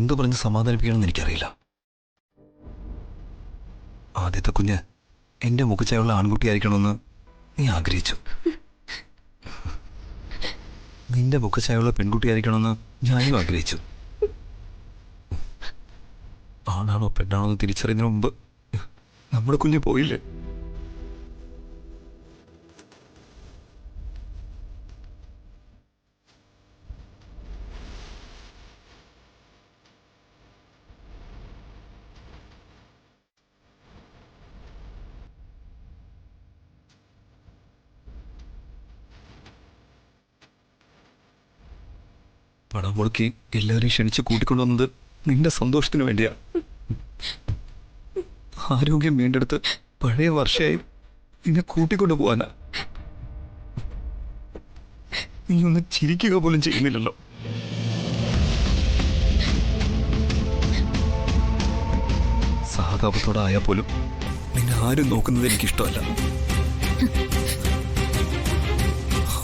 എന്തു പറഞ്ഞ് സമാധാനിപ്പിക്കണമെന്ന് എനിക്കറിയില്ല. ആദ്യത്തെ കുഞ്ഞ് എൻ്റെ മുഖച്ചയുള്ള ആൺകുട്ടിയായിരിക്കണമെന്ന് നീ ആഗ്രഹിച്ചു. നിന്റെ മുഖച്ചയുള്ള പെൺകുട്ടിയായിരിക്കണമെന്ന് ഞാനും ആഗ്രഹിച്ചു. ആണാണോ പെണ്ണാണോ എന്ന് തിരിച്ചറിയുന്നതിന് മുമ്പ് നമ്മുടെ കുഞ്ഞ് പോയില്ലേ? പണം മുടക്കി എല്ലാവരെയും ക്ഷണിച്ച് കൂട്ടിക്കൊണ്ടുവന്നത് നിന്റെ സന്തോഷത്തിന് വേണ്ടിയാ. ആരോഗ്യം വീണ്ടെടുത്ത് പഴയ വർഷയായി നിന്നെ കൂട്ടിക്കൊണ്ടു പോവാനാ. നീ ഒന്ന് ചിരിക്കുക പോലും ചെയ്യുന്നില്ലല്ലോ. സഹതാപത്തോടെ ആയാൽ പോലും നിന്നെ ആരും നോക്കുന്നത് എനിക്കിഷ്ടമല്ല.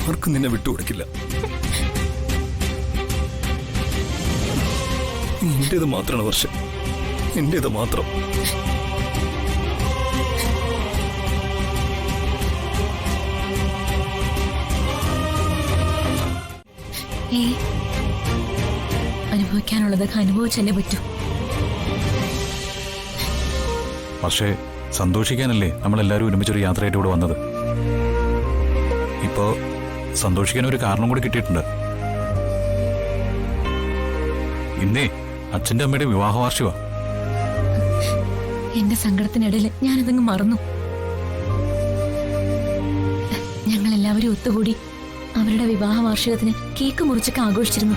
ആർക്കും നിന്നെ വിട്ടുകൊടുക്കില്ല. എന്റേത് മാത്രമാണ് വർഷം, എന്റേത് മാത്രം. അനുഭവിക്കാനുള്ളതൊക്കെ അനുഭവിച്ചല്ലേ പറ്റൂ. പക്ഷേ സന്തോഷിക്കാനല്ലേ നമ്മളെല്ലാവരും ഒരുമിച്ചൊരു യാത്രയായിട്ട് ഇവിടെ വന്നത്. ഇപ്പോ സന്തോഷിക്കാൻ ഒരു കാരണം കൂടി കിട്ടിയിട്ടുണ്ട്. ഇന്നേ അച്ഛൻ്റെ അമ്മയുടെ വിവാഹ വാർഷികമാ. എന്റെ സങ്കടത്തിനിടയിൽ ഞാനതങ്ങ് മറന്നു. ഞങ്ങൾ എല്ലാവരും ഒത്തുകൂടി അവരുടെ വിവാഹ വാർഷികത്തിന് കേക്ക് മുറിച്ചൊക്കെ ആഘോഷിച്ചിരുന്നു.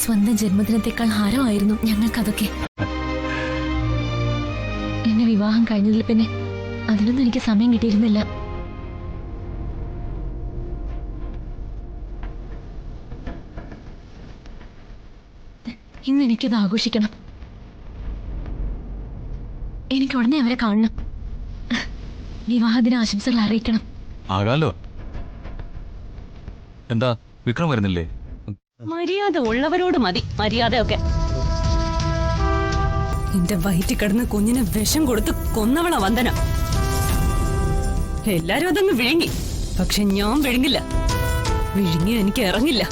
സ്വന്തം ജന്മദിനത്തെക്കാൾ ഹാരമായിരുന്നു ഞങ്ങൾക്കതൊക്കെ. എന്നെ വിവാഹം കഴിഞ്ഞതിൽ പിന്നെ അതിനൊന്നും എനിക്ക് സമയം കിട്ടിയിരുന്നില്ല. ഇന്ന് എനിക്കത് ആഘോഷിക്കണം. എനിക്ക് ഉടനെ അവരെ കാണണം. വിവാഹദിന ആശംസകൾ അറിയിക്കണം. ആകാലോ. എന്താ വിക്രം വരുന്നില്ലേ? മര്യാദ ഉള്ളവരോട് മതി മര്യാദയൊക്കെ. എന്റെ വയറ്റിൽ കിടന്ന് കുഞ്ഞിന് വിഷം കൊടുത്ത് കൊന്നവള വന്ദന. എല്ലാരും അതങ്ങ് വിഴുങ്ങി, പക്ഷെ ഞാൻ വിഴുങ്ങില്ല. വിഴുങ്ങി എനിക്ക് ഇറങ്ങില്ല.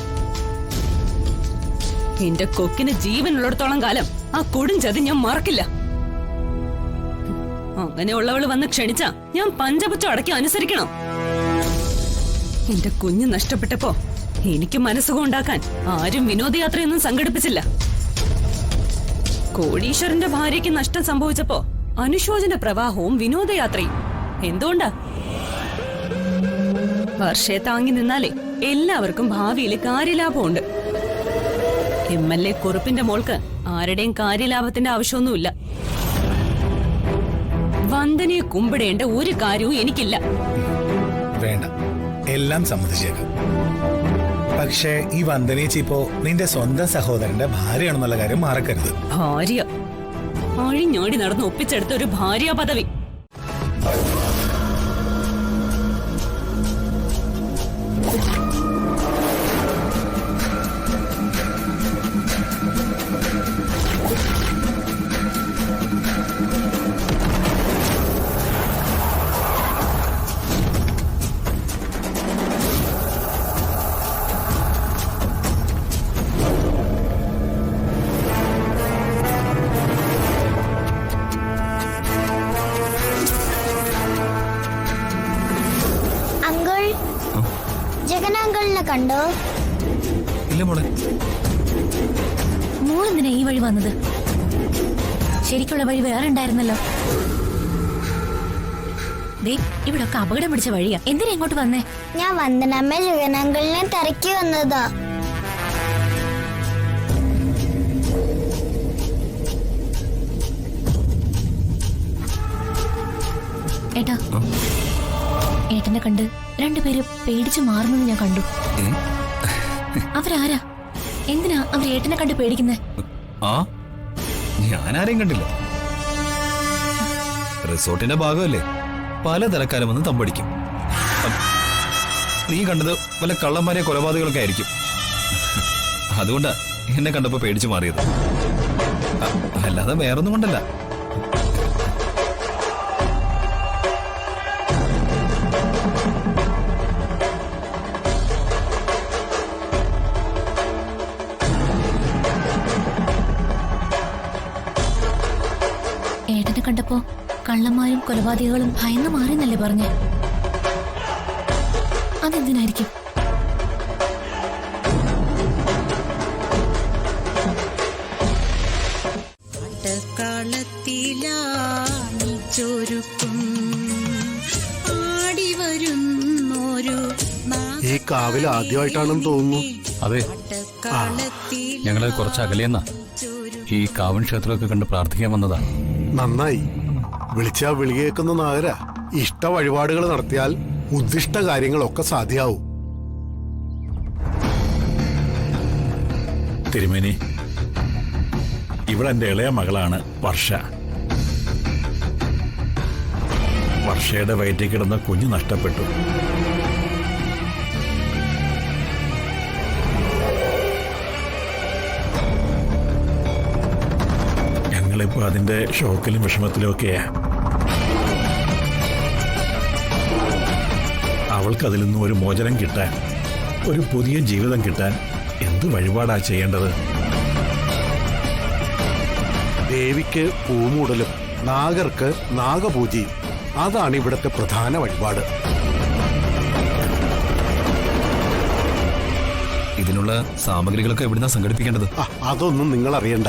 എന്റെ കൊക്കിന് ജീവനുള്ളിടത്തോളം കാലം ആ കൊടും ചതി ഞാൻ മറക്കില്ല. അങ്ങനെയുള്ളവള് വന്ന് ക്ഷണിച്ചാ ഞാൻ പഞ്ചപുച്ഛം അടക്കി അനുസരിക്കണം. എന്റെ കുഞ്ഞ് നഷ്ടപ്പെട്ടപ്പോ എനിക്ക് മനസ്സുകൊണ്ടാക്കാൻ ആരും വിനോദയാത്രയൊന്നും സംഘടിപ്പിച്ചില്ല. കോടീശ്വരന്റെ ഭാര്യയ്ക്ക് നഷ്ടം സംഭവിച്ചപ്പോ അനുശോചന പ്രവാഹവും വിനോദയാത്രയും. എന്തുകൊണ്ടാ? വർഷയെ താങ്ങി നിന്നാലേ എല്ലാവർക്കും ഭാവിയിൽ കാര്യലാഭമുണ്ട്. MLA കുറുപ്പിന്റെ മോൾക്ക് ആരുടെയും കാര്യലാഭത്തിന്റെ ആവശ്യമൊന്നുമില്ല. വന്ദനയെ കുമ്പിടേണ്ട ഒരു കാര്യവും എനിക്കില്ല. വേണ്ട, എല്ലാം സമ്മതിച്ചേക്കാം. പക്ഷേ ഈ വന്ദനേച്ചി ഇപ്പോ നിന്റെ സ്വന്തം സഹോദരന്റെ ഭാര്യയാണെന്നുള്ള കാര്യം മറക്കരുത്. ഭാര്യ അഴിഞ്ഞോടി നടന്ന് ഒപ്പിച്ചെടുത്ത ഒരു ഭാര്യ പദവി. ജഗനാങ്കളിനെ കണ്ടോ? ഇല്ല മോളെ. മോളെന്തിനാ ഈ വഴി വന്നത്? ശരിക്കുള്ള വഴി വേറെ ഉണ്ടായിരുന്നല്ലോ. ഇവിടെ ഒക്കെ അപകടം പിടിച്ച വഴിയാ. എന്തിനാ ഇങ്ങോട്ട് വന്നേ? ഞാൻ വന്ദനമ്മ ജഗനാങ്കളിനെ തിരക്കി വന്നതാ. ഏട്ടാ, ഏട്ടനെ കണ്ട് രണ്ടുപേര് പേടിച്ചു മാറുന്നത് ഞാൻ കണ്ടു. അവരാരാ? എന്തിനാ അവർ ഏട്ടനെ കണ്ട് പേടിക്കുന്നേ? ഞാനാരെയും കണ്ടില്ല. റിസോർട്ടിന്റെ ഭാഗമല്ലേ, പല തലക്കാലം വന്ന് തമ്പടിക്കും. നീ കണ്ടത് വല്ല കള്ളന്മാരെ കൊലപാതകളൊക്കെ ആയിരിക്കും. അതുകൊണ്ടാ എന്നെ കണ്ടപ്പോ പേടിച്ചു മാറിയത്. അല്ലാതെ വേറൊന്നും കൊണ്ടല്ല. ഏട്ടനെ കണ്ടപ്പോ കള്ളന്മാരും കൊലപാതകികളും ഭയന്ന് മാറിയെന്നല്ലേ പറഞ്ഞേ? അതെന്തിനായിരിക്കും? ഈ കാവിൽ ആദ്യമായിട്ടാണെന്ന് തോന്നുന്നു. അതെ, ഞങ്ങള് കുറച്ച് അകലെയെന്നാ ഈ കാവൻ ക്ഷേത്രമൊക്കെ കണ്ട് പ്രാർത്ഥിക്കാൻ വന്നതാണ്. നന്നായി. വിളിച്ചാ വിളി കേൾക്കുന്ന നാഗര. ഇഷ്ട വഴിപാടുകൾ നടത്തിയാൽ ഉദ്ദിഷ്ട കാര്യങ്ങളൊക്കെ സാധ്യമാവും. തിരുമേനി, ഇവിടെ എന്റെ ഇളയ മകളാണ് വർഷ. വർഷയുടെ വയറ്റിൽ കിടന്ന കുഞ്ഞ് നഷ്ടപ്പെട്ടു. ഞങ്ങളിപ്പോ അതിന്റെ ഷോക്കിലും വിഷമത്തിലും ഒക്കെയാ. അവൾക്ക് അതിൽ നിന്നും ഒരു മോചനം കിട്ടാൻ, ഒരു പുതിയ ജീവിതം കിട്ടാൻ എന്ത് വഴിപാടാ ചെയ്യേണ്ടത്? ദേവിക്ക് പൂമൂടലും നാഗർക്ക് നാഗപൂജയും. അതാണ് ഇവിടുത്തെ പ്രധാന വഴിപാട്. ഇതിനുള്ള സാമഗ്രികളൊക്കെ എവിടുന്നാ സംഘടിപ്പിക്കേണ്ടത്? അതൊന്നും നിങ്ങൾ അറിയണ്ട.